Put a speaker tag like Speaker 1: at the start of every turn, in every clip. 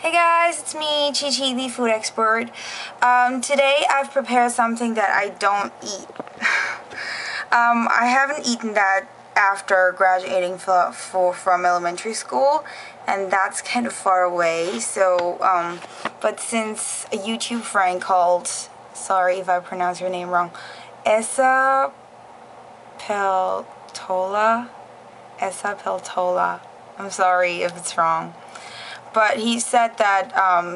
Speaker 1: Hey guys, it's me, Chi Chi, the food expert. Today I've prepared something that I don't eat. I haven't eaten that after graduating from elementary school, and that's kind of far away. So, but since a YouTube friend called, sorry if I pronounce your name wrong, Esa Peltola, I'm sorry if it's wrong. But he said that,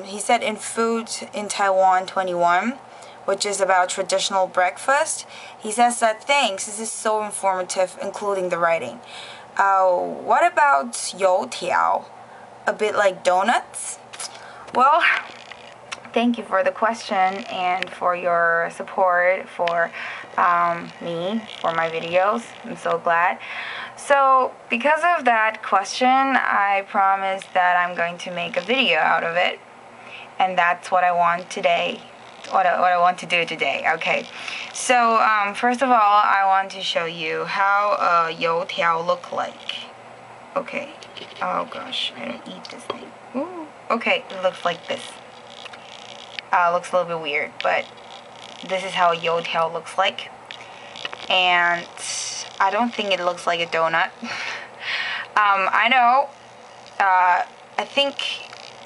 Speaker 1: he said in Food in Taiwan 21, which is about traditional breakfast, he says that thanks, this is so informative, including the writing. What about you tiao? A bit like donuts? Well, thank you for the question and for your support for me, for my videos. I'm so glad. So, because of that question, I promised that I'm going to make a video out of it. And that's what I want today. What I want to do today. Okay. So, first of all, I want to show you how a youtiao look like. Okay. Oh gosh, I don't eat this thing. Ooh. Okay, it looks like this. Looks a little bit weird, but this is how a youtiao looks like. And I don't think it looks like a donut. I know. I think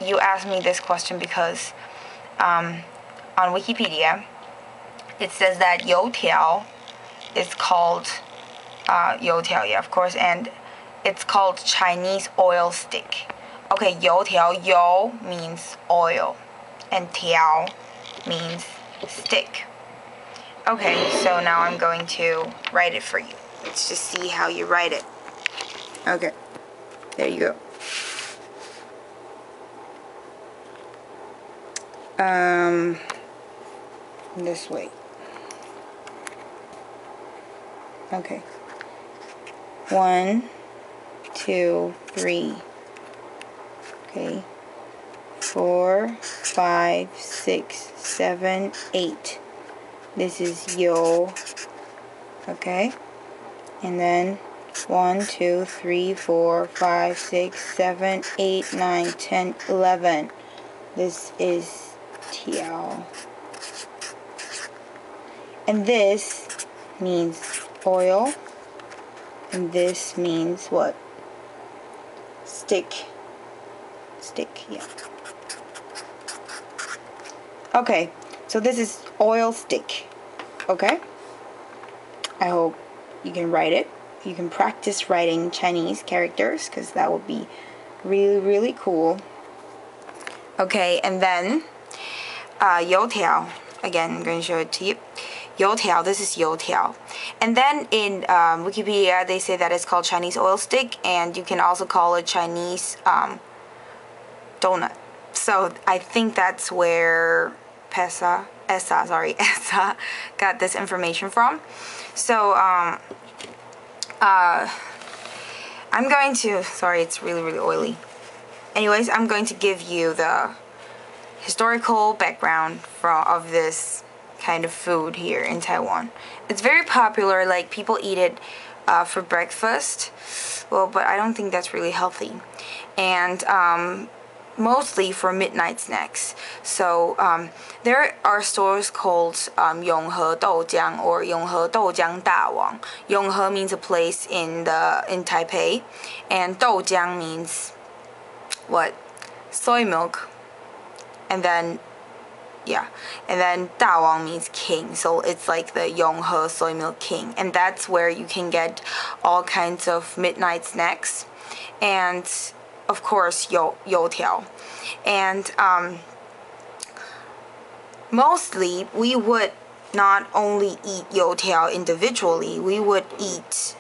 Speaker 1: you asked me this question because on Wikipedia it says that youtiao is called youtiao, yeah, of course, and it's called Chinese oil stick. Okay, youtiao, yo means oil, and tiao means stick. Okay, so now I'm going to write it for you. Let's just see how you write it. Okay, there you go. This way. Okay. 1, 2, 3. Okay. 4, 5, 6, 7, 8. This is yo. Okay. And then 1, 2, 3, 4, 5, 6, 7, 8, 9, 10, 11. This is tiao. And this means oil. And this means what? Stick. Stick, yeah. Okay, so this is oil stick. Okay? I hope you can write it. You can practice writing Chinese characters because that would be really, really cool. Okay, and then youtiao. Again, I'm going to show it to you. Youtiao, this is youtiao. And then in Wikipedia, they say that it's called Chinese oil stick, and you can also call it Chinese donut. So I think that's where Esa got this information from. So I'm going to, sorry, it's really, really oily. Anyways, I'm going to give you the historical background of this kind of food here in Taiwan. It's very popular, like people eat it for breakfast. Well, but I don't think that's really healthy. And mostly for midnight snacks. So there are stores called Yonghe Doujiang or Yonghe Doujiang Dawang. Yonghe means a place in Taipei, and Doujiang means what? Soy milk. And then and then Dawang means king, so it's like the Yonghe soy milk king, and that's where you can get all kinds of midnight snacks, and of course youtiao. And mostly we would not only eat youtiao individually, we would eat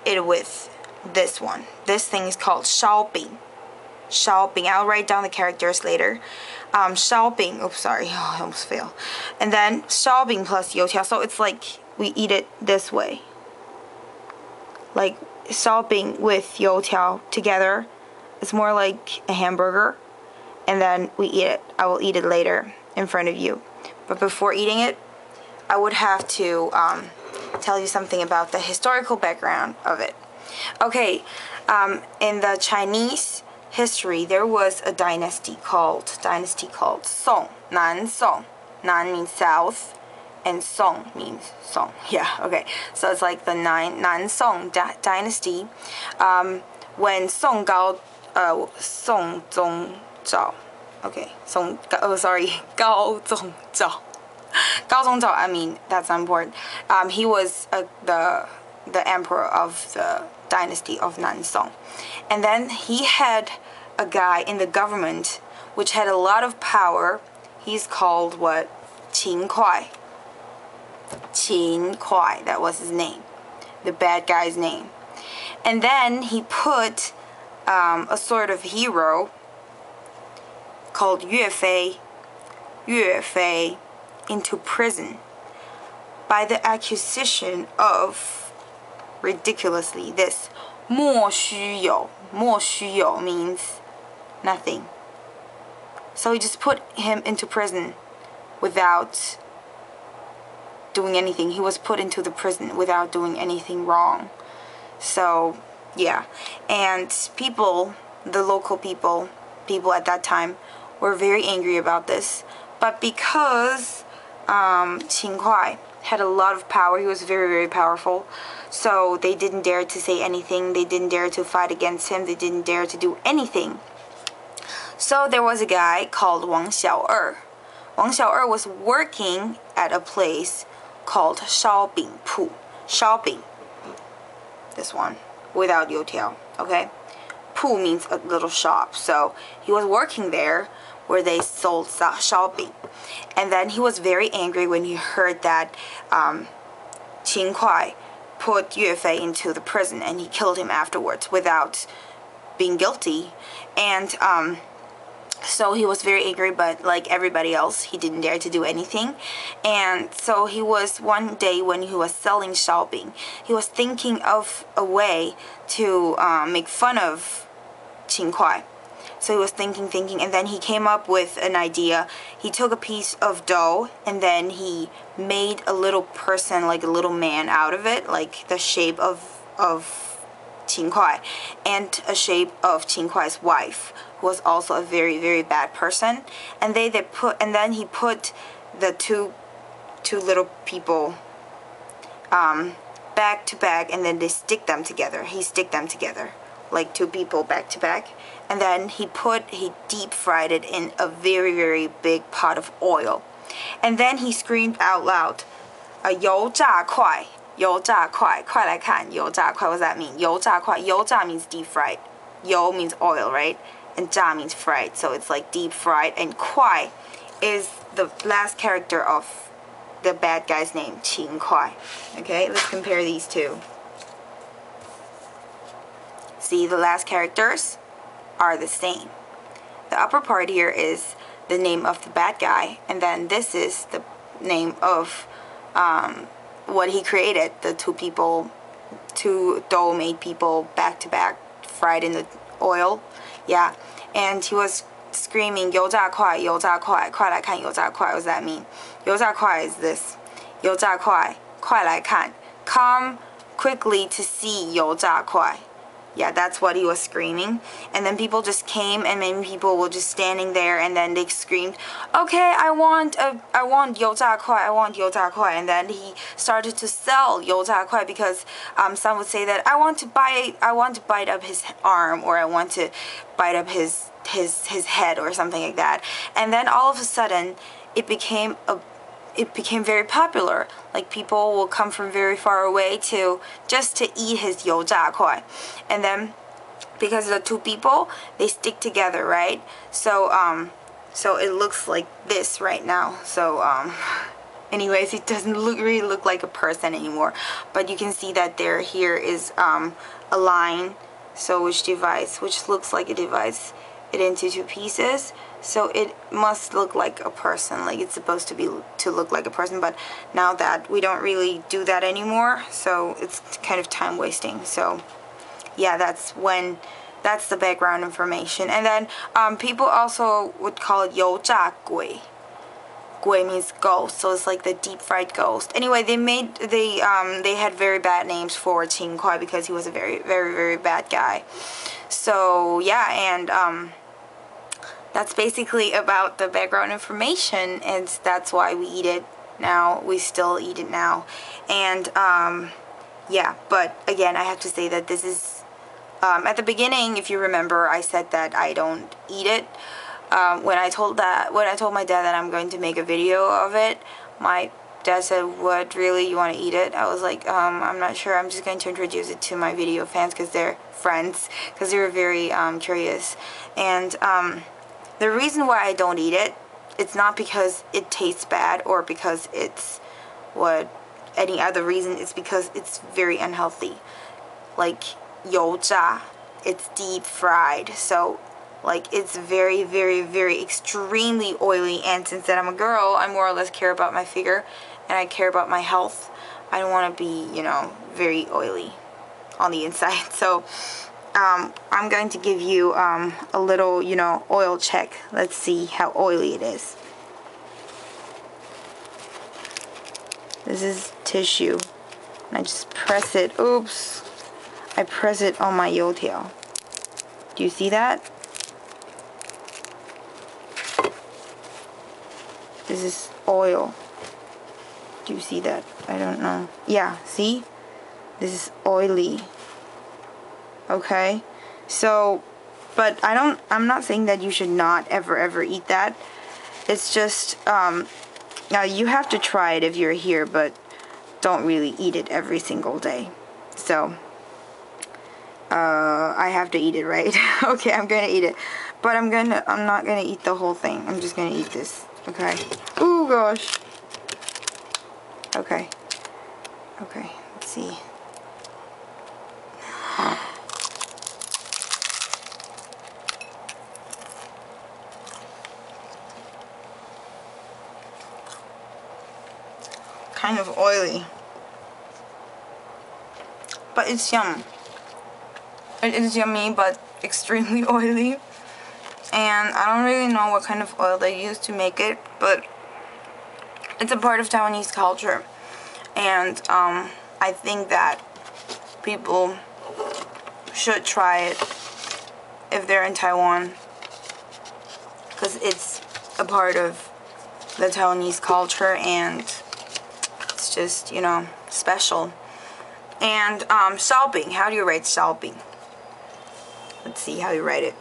Speaker 1: it with this one. This thing is called Shao Bing. Shao Bing. I'll write down the characters later. Shao Bing. Oops, sorry. Oh, I almost failed. And then Shao Bing plus youtiao. So it's like we eat it this way. Like Shao Bing with youtiao together. It's more like a hamburger. And then we eat it. I will eat it later in front of you. But before eating it, I would have to tell you something about the historical background of it. Okay, in the Chinese history, there was a dynasty called Song, Nan Song. Nan means south, and Song means song. Yeah, okay. So it's like the Nan Song dynasty. When Song Zhao. Okay, Gao Zhongzhao. Gao Zhongzhao, I mean, that's not important. He was the emperor of the dynasty of Nan Song. And then he had a guy in the government which had a lot of power. He's called what? Qin Kuai. Qin Kuai, that was his name. The bad guy's name. And then he put a sort of hero called Yue Fei into prison by the accusation of, ridiculously, this 莫须有. 莫须有 means nothing. So he just put him into prison without doing anything. He was put into the prison without doing anything wrong. So yeah, and people, the local people at that time were very angry about this. But because Qin Kuai had a lot of power, he was very, very powerful, so they didn't dare to say anything. They didn't dare to fight against him. They didn't dare to do anything. So there was a guy called Wang Xiao'er. Wang Xiao'er was working at a place called Shao Bing You. Shao Bing. This one, without youtiao, okay? Pu means a little shop. So he was working there where they sold Shao Bing. And then he was very angry when he heard that Qin Kuai put Yue Fei into the prison, and he killed him afterwards without being guilty. And so he was very angry, but like everybody else, he didn't dare to do anything. And so he was, one day when he was selling Shao Bing, he was thinking of a way to make fun of Qin Kuai. So he was thinking, and then he came up with an idea. He took a piece of dough, and then he made a little person, like a little man out of it, like the shape of Qin Kuai, and a shape of Qin Kuai's wife, who was also a very, very bad person. And then he put the two little people back to back, and then they stick them together. He stick them together, like two people back to back. And then he deep fried it in a very, very big pot of oil. And then he screamed out loud, 油炸快, 油炸快, 快来看, 油炸快, what does that mean? 油炸快, 油炸 means deep fried. 油 means oil, right? And 炸 means fried, so it's like deep fried. And 快 is the last character of the bad guy's name, Qin Kuai. Okay, let's compare these two. See, the last characters are the same. The upper part here is the name of the bad guy, and then this is the name of what he created, the two dough-made people back to back, fried in the oil. Yeah, and he was screaming, 油炸快, 油炸快, 快来看, 油炸快. What does that mean? 油炸快 is this. 油炸快, 快来看. Come quickly to see 油炸快. Yeah, that's what he was screaming. And then people just came, and many people were just standing there, and then they screamed, okay, I want 油炸快, I want 油炸快. And then he started to sell 油炸快, because some would say that I want to bite up his arm, or I want to bite up his head, or something like that. And then all of a sudden it became very popular. Like, people will come from very far away just to eat his 油炸快. And then because the two people, they stick together, right? So it looks like this right now. So anyways, it doesn't really look like a person anymore, but you can see that here is a line, so which looks like it divides it into two pieces. So it must look like a person, like it's supposed to look like a person, but now that we don't really do that anymore, so it's kind of time wasting. So yeah, that's the background information. And then people also would call it 油炸鬼. Gui means ghost, so it's like the deep fried ghost. Anyway, they had very bad names for Qing Kuai because he was a very, very, very bad guy. So yeah, and that's basically about the background information, and that's why we eat it now. We still eat it now, and yeah. But again, I have to say that this is at the beginning. If you remember, I said that I don't eat it. When I told my dad that I'm going to make a video of it, my dad said, "What, really? You want to eat it?" I was like, I'm not sure. I'm just going to introduce it to my video fans because they're friends, because they were very curious. And the reason why I don't eat it, it's not because it tastes bad or because it's any other reason. It's because it's very unhealthy. Like 油炸, it's deep fried, so like it's very, very, very extremely oily. And since that I'm a girl, I more or less care about my figure and I care about my health. I don't want to be, you know, very oily on the inside. So I'm going to give you a little, you know, oil check. Let's see how oily it is. This is tissue, and I just press it. Oops, I press it on my youtiao. Do you see that? This is oil. Do you see that? I don't know. Yeah, see? This is oily. Okay? So, but I'm not saying that you should not ever eat that. It's just, now you have to try it if you're here, but don't really eat it every single day. So, I have to eat it, right? Okay, I'm gonna eat it. But I'm not gonna eat the whole thing. I'm just gonna eat this. Okay. Oh gosh. Okay. Okay, let's see. Kind of oily. But it's yum. It is yummy, but extremely oily. And I don't really know what kind of oil they use to make it, but it's a part of Taiwanese culture. And I think that people should try it if they're in Taiwan, because it's a part of the Taiwanese culture and it's just, you know, special. And Shao Bing, how do you write Shao Bing? Let's see how you write it.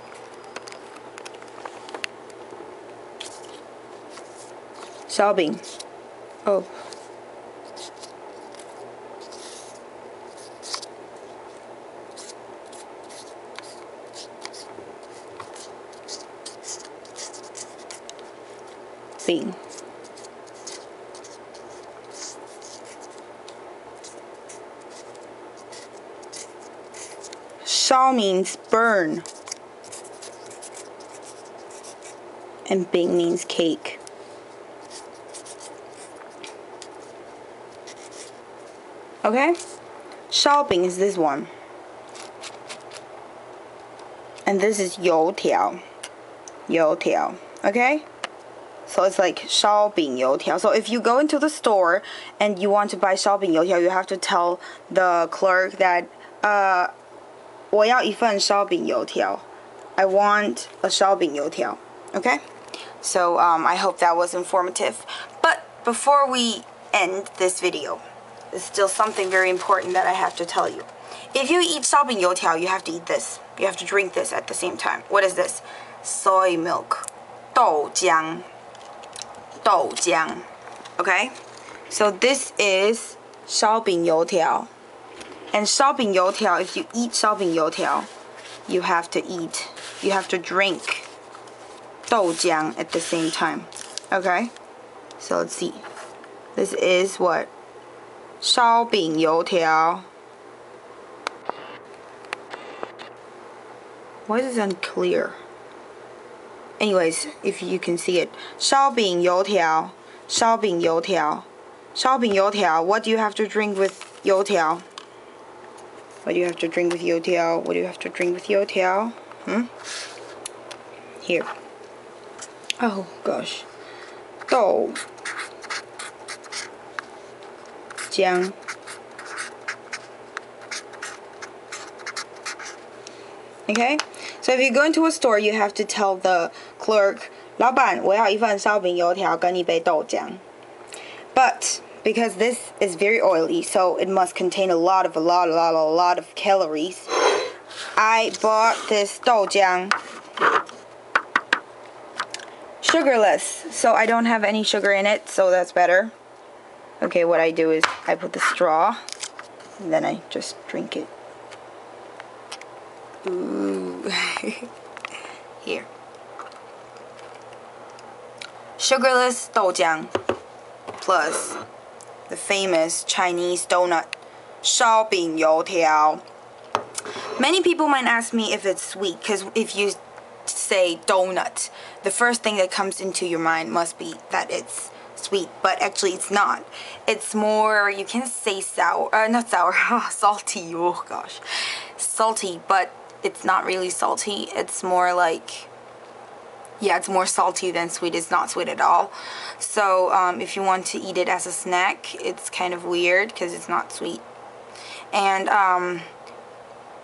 Speaker 1: Shao Bing. Oh. Bing. Shao means burn, and Bing means cake. Okay? Shao Bing is this one. And this is youtiao. Youtiao. Okay? So it's like Shao Bing You. So if you go into the store and you want to buy Shao Bing You, you have to tell the clerk that 我要一份烧饼油条. I want a 烧饼油条. Okay? So I hope that was informative. But before we end this video, there's still something very important that I have to tell you. If you eat 烧饼油条, you have to eat this. You have to drink this at the same time. What is this? Soy milk. 豆浆. 豆浆. Okay? So this is 烧饼油条. And 烧饼油条, if you eat 烧饼油条, you have to drink 豆浆 at the same time. Okay? So let's see. This is what? 烧饼油条. Why is it unclear? Anyways, if you can see it. 烧饼油条. 烧饼油条. 烧饼油条. What do you have to drink with 油条? What do you have to drink with youtiao? What do you have to drink with youtiao? Here. Oh gosh. 豆浆。Okay, so if you go into a store, you have to tell the clerk, 老板，我要一份烧饼油条跟一杯豆浆。But because this is very oily, so it must contain a lot of calories. I bought this 豆浆, sugarless, so I don't have any sugar in it, so that's better. Okay, what I do is I put the straw, and then I just drink it. Ooh. Here. Sugarless 豆浆 plus the famous Chinese donut, 烧饼油条. Many people might ask me if it's sweet, because if you say donut, the first thing that comes into your mind must be that it's sweet, but actually it's not. It's more, you can say sour, not sour, salty, oh gosh, salty, but it's not really salty. It's more like, yeah, it's more salty than sweet. It's not sweet at all. So if you want to eat it as a snack, it's kind of weird because it's not sweet. And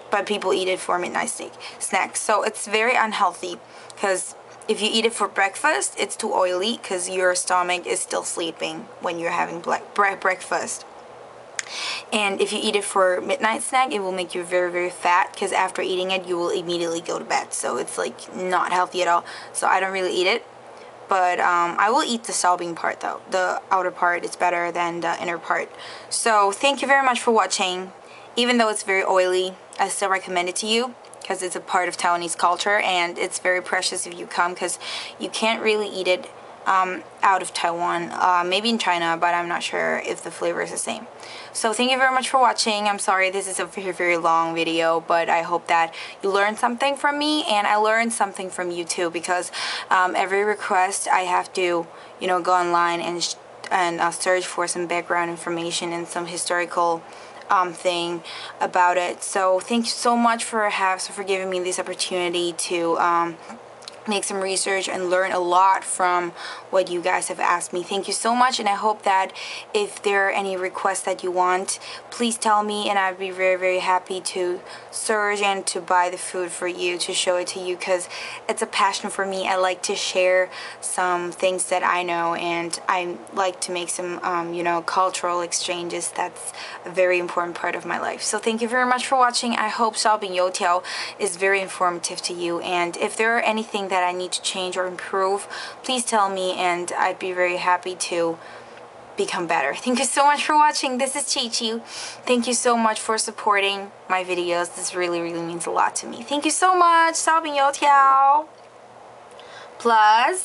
Speaker 1: but people eat it for midnight snacks. So it's very unhealthy because if you eat it for breakfast, it's too oily because your stomach is still sleeping when you're having breakfast. And if you eat it for midnight snack, it will make you very, very fat because after eating it, you will immediately go to bed. So it's like not healthy at all. So I don't really eat it. But I will eat the Shao Bing part though. The outer part is better than the inner part. So thank you very much for watching. Even though it's very oily, I still recommend it to you because it's a part of Taiwanese culture and it's very precious if you come because you can't really eat it out of Taiwan, maybe in China, but I'm not sure if the flavor is the same. So thank you very much for watching. I'm sorry this is a very, very long video, but I hope that you learned something from me and I learned something from you too, because every request I have to, you know, go online and search for some background information and some historical thing about it. So thank you so much for giving me this opportunity to make some research and learn a lot from what you guys have asked me. Thank you so much, and I hope that if there are any requests that you want, please tell me and I'd be very, very happy to search and to buy the food for you, to show it to you, because it's a passion for me. I like to share some things that I know, and I like to make some you know, cultural exchanges. That's a very important part of my life. So thank you very much for watching. I hope Shao Bing You is very informative to you, and if there are anything that I need to change or improve, please tell me and I'd be very happy to become better. Thank you so much for watching. This is Chi. Thank you so much for supporting my videos. This really, really means a lot to me. Thank you so much. 烧饼油条 plus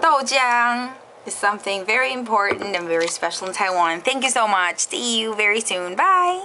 Speaker 1: 豆浆 is something very important and very special in Taiwan. Thank you so much. See you very soon. Bye.